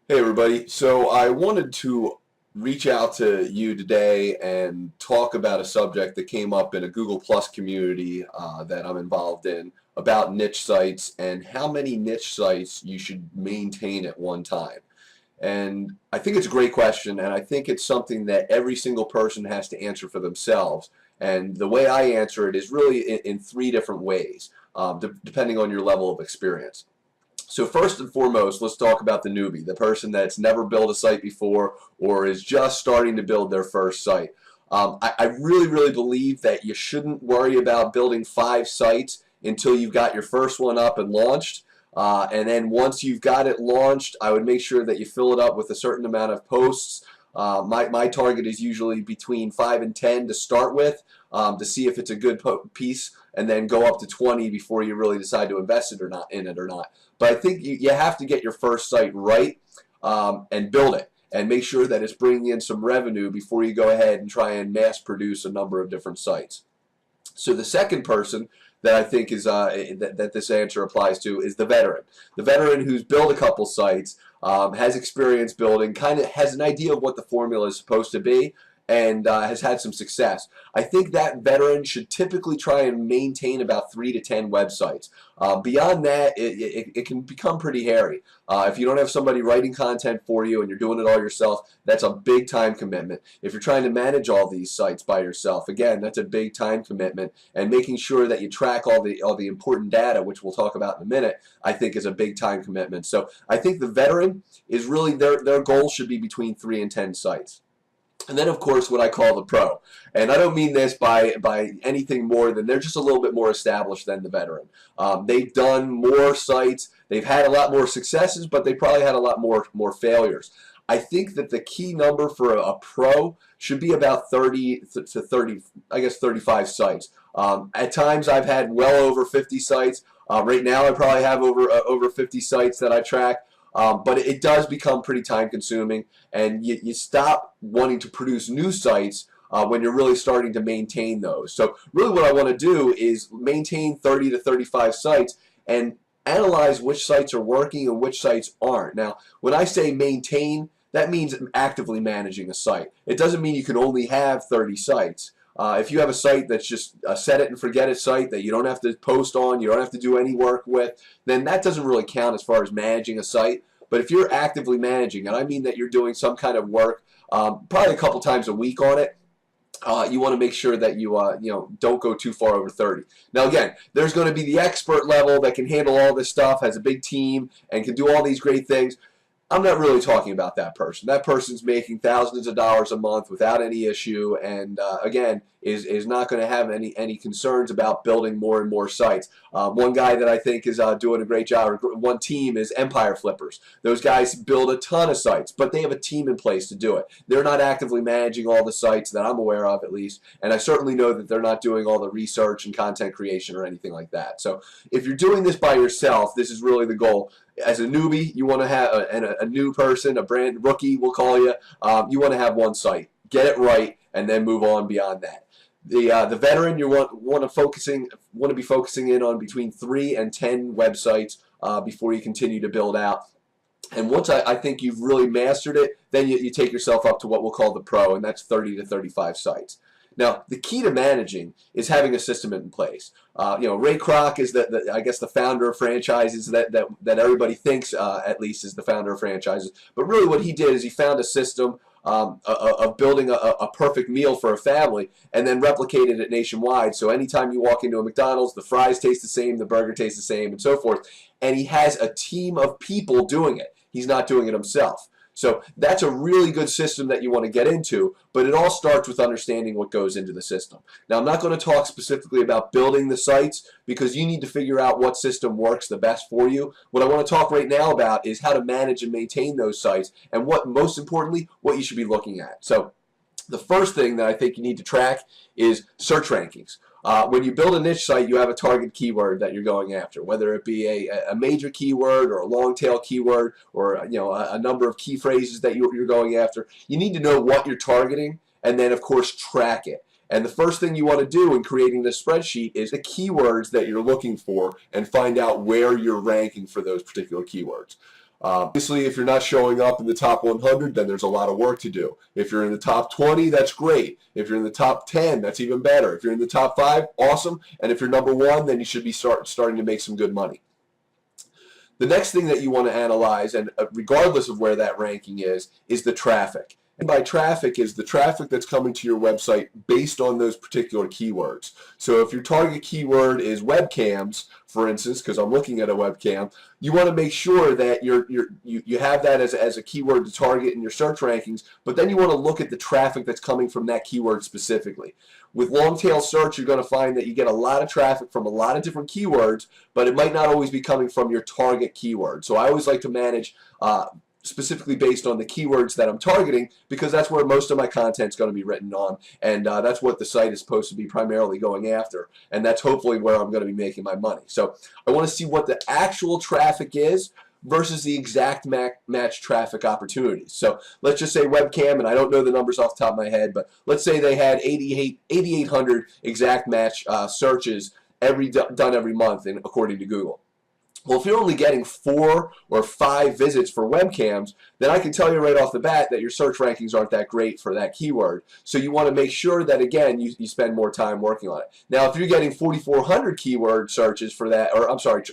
Hey everybody, so I wanted to reach out to you today and talk about a subject that came up in a Google Plus community that I'm involved in about niche sites and how many niche sites you should maintain at one time. And I think it's a great question, and I think it's something that every single person has to answer for themselves. And the way I answer it is really in three different ways, depending on your level of experience. So first and foremost, let's talk about the newbie, the person that's never built a site before or is just starting to build their first site. I really believe that you shouldn't worry about building 5 sites until you've got your first one up and launched. And then once you've got it launched, I would make sure that you fill it up with a certain amount of posts. My target is usually between 5 and 10 to start with, to see if it's a good piece, and then go up to 20 before you really decide to invest it or not in it or not. But I think you have to get your first site right, and build it and make sure that it's bringing in some revenue before you go ahead and try and mass produce a number of different sites. So the second person that I think is that this answer applies to is the veteran. The veteran who's built a couple sites, has experience building, kind of has an idea of what the formula is supposed to be, and has had some success. I think that veteran should typically try and maintain about 3 to 10 websites. Beyond that, it can become pretty hairy. If you don't have somebody writing content for you and you're doing it all yourself, that's a big time commitment. If you're trying to manage all these sites by yourself, again, that's a big time commitment. And making sure that you track all the important data, which we'll talk about in a minute, I think is a big time commitment. So I think the veteran is really their goal should be between 3 and 10 sites. And then, of course, what I call the pro. And I don't mean this by anything more than they're just a little bit more established than the veteran. They've done more sites. They've had a lot more successes, but they probably had a lot more failures. I think that the key number for a pro should be about 30 to 30, I guess 35 sites. At times, I've had well over 50 sites. Right now, I probably have over 50 sites that I track. But it does become pretty time consuming, and you stop wanting to produce new sites when you're really starting to maintain those. So really what I want to do is maintain 30 to 35 sites and analyze which sites are working and which sites aren't. Now, when I say maintain, that means actively managing a site. It doesn't mean you can only have 30 sites. If you have a site that's just a set it and forget it site that you don't have to post on, you don't have to do any work with, then that doesn't really count as far as managing a site. But if you're actively managing, and I mean that you're doing some kind of work, probably a couple times a week on it, you want to make sure that you don't go too far over 30. Now again, there's going to be the expert level that can handle all this stuff, has a big team, and can do all these great things. I'm not really talking about that person. That person's making thousands of dollars a month without any issue, and again, is not going to have any concerns about building more and more sites. One guy that I think is doing a great job, or one team, is Empire Flippers. Those guys build a ton of sites, but they have a team in place to do it. They're not actively managing all the sites that I'm aware of, at least, and I certainly know that they're not doing all the research and content creation or anything like that. So if you're doing this by yourself, this is really the goal. As a newbie, you want to have a new person, a brand rookie, we'll call you. You want to have one site, get it right, and then move on beyond that. The veteran, you want to be focusing in on between 3 and 10 websites before you continue to build out. And once I think you've really mastered it, then you take yourself up to what we'll call the pro, and that's 30 to 35 sites. Now, the key to managing is having a system in place. Ray Kroc is I guess the founder of franchises that everybody thinks at least is the founder of franchises. But really, what he did is he found a system of building a perfect meal for a family and then replicated it nationwide. So anytime you walk into a McDonald's, the fries taste the same, the burger tastes the same, and so forth. And he has a team of people doing it. He's not doing it himself. So that's a really good system that you want to get into, but it all starts with understanding what goes into the system. Now, I'm not going to talk specifically about building the sites because you need to figure out what system works the best for you. What I want to talk right now about is how to manage and maintain those sites and most importantly, what you should be looking at. So the first thing that I think you need to track is search rankings. When you build a niche site, you have a target keyword that you're going after, whether it be a major keyword or a long tail keyword or a number of key phrases that you're going after. You need to know what you're targeting and then, of course, track it. And the first thing you want to do in creating this spreadsheet is the keywords that you're looking for and find out where you're ranking for those particular keywords. Obviously, if you're not showing up in the top 100, then there's a lot of work to do. If you're in the top 20, that's great. If you're in the top 10, that's even better. If you're in the top 5, awesome. And if you're number 1, then you should be starting to make some good money. The next thing that you want to analyze, and regardless of where that ranking is the traffic. And by traffic is the traffic that's coming to your website based on those particular keywords. So if your target keyword is webcams, for instance, because I'm looking at a webcam, you want to make sure that you have that as a keyword to target in your search rankings, but then you want to look at the traffic that's coming from that keyword specifically. With long tail search, you're going to find that you get a lot of traffic from a lot of different keywords, but it might not always be coming from your target keyword. So I always like to manage specifically based on the keywords that I'm targeting, because that's where most of my content is going to be written on, and that's what the site is supposed to be primarily going after, and that's hopefully where I'm going to be making my money. So I want to see what the actual traffic is versus the exact match traffic opportunities. So let's just say webcam, and I don't know the numbers off the top of my head, but let's say they had 8,800 exact match searches done every month, according to Google. Well, if you're only getting 4 or 5 visits for webcams, then I can tell you right off the bat that your search rankings aren't that great for that keyword. So you want to make sure that, again, you spend more time working on it. Now, if you're getting 4,400 keyword searches for that, or I'm sorry,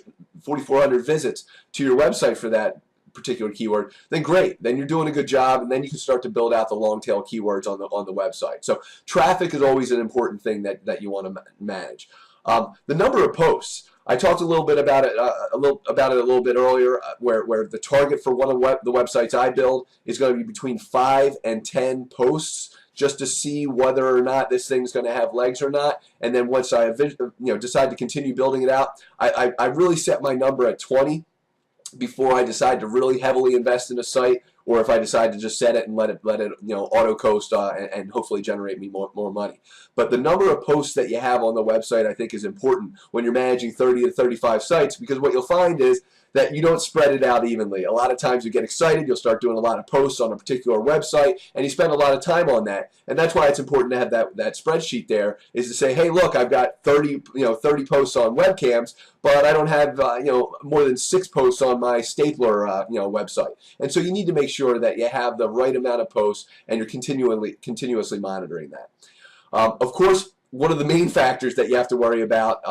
4,400 visits to your website for that particular keyword, then great. Then you're doing a good job, and then you can start to build out the long tail keywords on the website. So traffic is always an important thing that you want to manage. The number of posts. I talked a little bit about it a little bit earlier, where the target for one of the websites I build is going to be between 5 and 10 posts, just to see whether or not this thing's going to have legs or not. And then once I decide to continue building it out, I really set my number at 20 before I decide to really heavily invest in a site, or if I decide to just set it and let it auto coast and hopefully generate me more money. But the number of posts that you have on the website, I think, is important when you're managing 30 to 35 sites, because what you'll find is that you don't spread it out evenly. A lot of times you get excited, you'll start doing a lot of posts on a particular website, and you spend a lot of time on that. And that's why it's important to have that spreadsheet there, is to say, hey, look, I've got 30 posts on webcams, but I don't have more than 6 posts on my stapler website. And so you need to make sure that you have the right amount of posts, and you're continuously monitoring that. Of course, one of the main factors that you have to worry about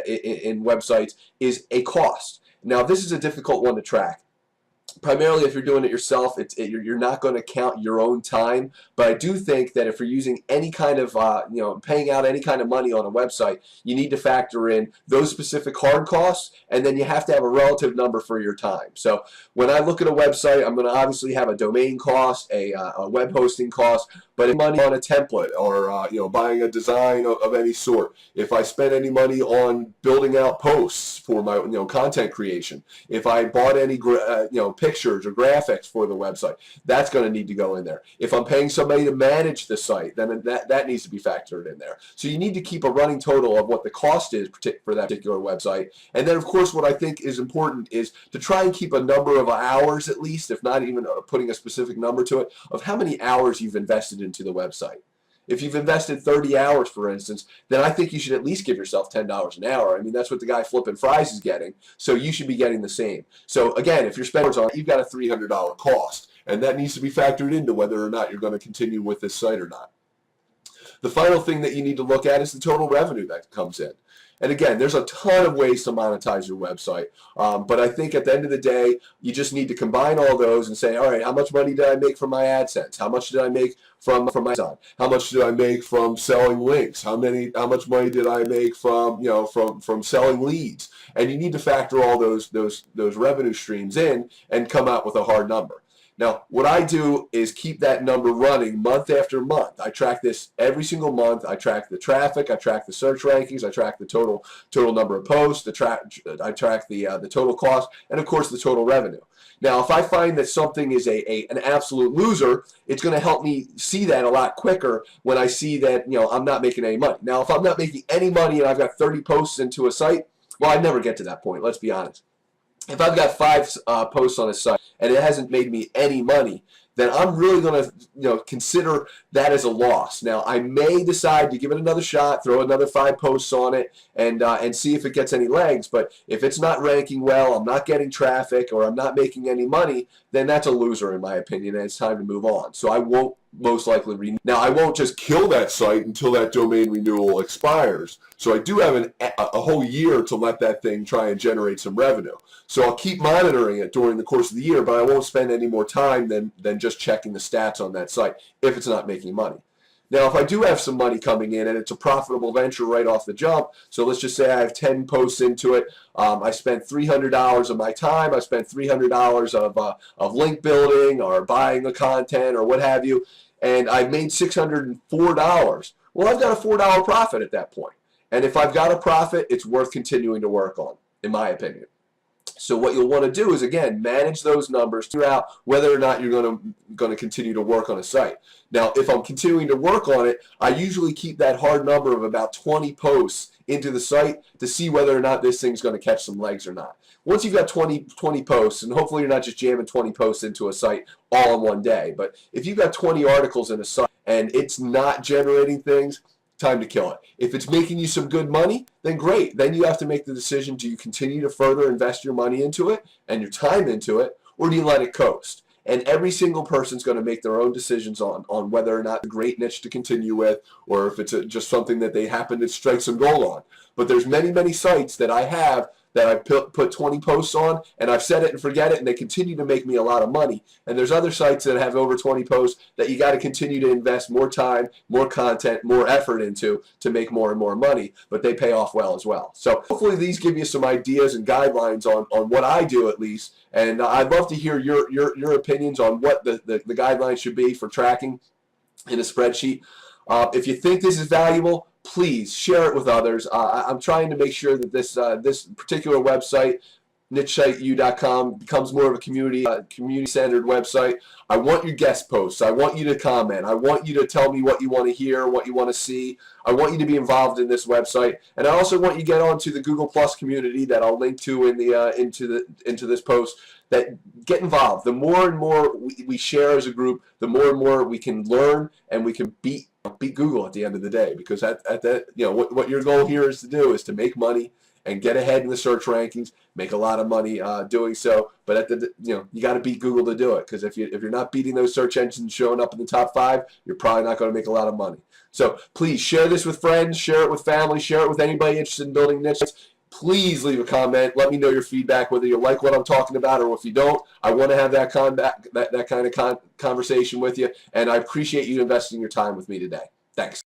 in websites is a cost. Now, this is a difficult one to track. Primarily, if you're doing it yourself, you're not going to count your own time. But I do think that if you're using any kind of, paying out any kind of money on a website, you need to factor in those specific hard costs, and then you have to have a relative number for your time. So when I look at a website, I'm going to obviously have a domain cost, a web hosting cost, but money on a template, or buying a design of any sort. If I spend any money on building out posts for my content creation, if I bought any pictures or graphics for the website, that's going to need to go in there. If I'm paying somebody to manage the site, then that needs to be factored in there. So you need to keep a running total of what the cost is for that particular website. And then, of course, what I think is important is to try and keep a number of hours, at least, if not even putting a specific number to it, of how many hours you've invested into the website. If you've invested 30 hours, for instance, then I think you should at least give yourself $10 an hour. I mean, that's what the guy flipping fries is getting, so you should be getting the same. So again, if you're spending on it, you've got a $300 cost, and that needs to be factored into whether or not you're going to continue with this site or not. The final thing that you need to look at is the total revenue that comes in. And again, there's a ton of ways to monetize your website, but I think at the end of the day, you just need to combine all those and say, all right, how much money did I make from my AdSense? How much did I make from my Amazon? How much did I make from selling links? How much money did I make from from selling leads? And you need to factor all those revenue streams in and come out with a hard number. Now, what I do is keep that number running month after month. I track this every single month. I track the traffic. I track the search rankings. I track the total number of posts. I track the total cost, and of course the total revenue. Now, if I find that something is an absolute loser, it's going to help me see that a lot quicker when I see that I'm not making any money. Now, if I'm not making any money and I've got 30 posts into a site, well, I'd never get to that point. Let's be honest. If I've got 5 posts on a site and it hasn't made me any money, then I'm really going to consider that as a loss. Now, I may decide to give it another shot, throw another 5 posts on it, and see if it gets any legs. But if it's not ranking well, I'm not getting traffic, or I'm not making any money, then that's a loser in my opinion, and it's time to move on. So I won't most likely renew. Now, I won't just kill that site until that domain renewal expires. So I do have a whole year to let that thing try and generate some revenue. So I'll keep monitoring it during the course of the year, but I won't spend any more time than just checking the stats on that site if it's not making money. Now, if I do have some money coming in and it's a profitable venture right off the jump, so let's just say I have 10 posts into it, I spent $300 of my time, I spent $300 of link building or buying the content or what have you, and I made $604. Well, I've got a $4 profit at that point. And if I've got a profit, it's worth continuing to work on, in my opinion. So what you'll want to do is, again, manage those numbers, figure out whether or not you're going to continue to work on a site. Now, if I'm continuing to work on it, I usually keep that hard number of about 20 posts into the site to see whether or not this thing's going to catch some legs or not. Once you've got 20 posts, and hopefully you're not just jamming 20 posts into a site all in one day, but if you've got 20 articles in a site and it's not generating things, time to kill it. If it's making you some good money, then great. Then you have to make the decision, do you continue to further invest your money into it and your time into it, or do you let it coast? And every single person's going to make their own decisions on whether or not a great niche to continue with, or if it's just something that they happen to strike some gold on. But there's many, many sites that I have that I put 20 posts on, and I've set it and forget it, and they continue to make me a lot of money. And there's other sites that have over 20 posts that you got to continue to invest more time, more content, more effort into to make more and more money, but they pay off well as well. So hopefully these give you some ideas and guidelines on what I do, at least. And I'd love to hear your opinions on what the guidelines should be for tracking in a spreadsheet. If you think this is valuable, please share it with others. I'm trying to make sure that this particular website, nichesiteu.com, becomes more of a community-centered website. I want your guest posts. I want you to comment. I want you to tell me what you want to hear, what you want to see. I want you to be involved in this website, and I also want you to get onto the Google Plus community that I'll link to in the into this post. That get involved. The more and more we share as a group, the more and more we can learn, and we can beat Google at the end of the day. Because at that, what your goal here is to do is to make money and get ahead in the search rankings, make a lot of money doing so. But you got to beat Google to do it, because if you're not beating those search engines showing up in the top 5, you're probably not going to make a lot of money. So please share this with friends, share it with family, share it with anybody interested in building niches. Please leave a comment. Let me know your feedback, whether you like what I'm talking about or if you don't. I want to have that kind of conversation with you, and I appreciate you investing your time with me today. Thanks.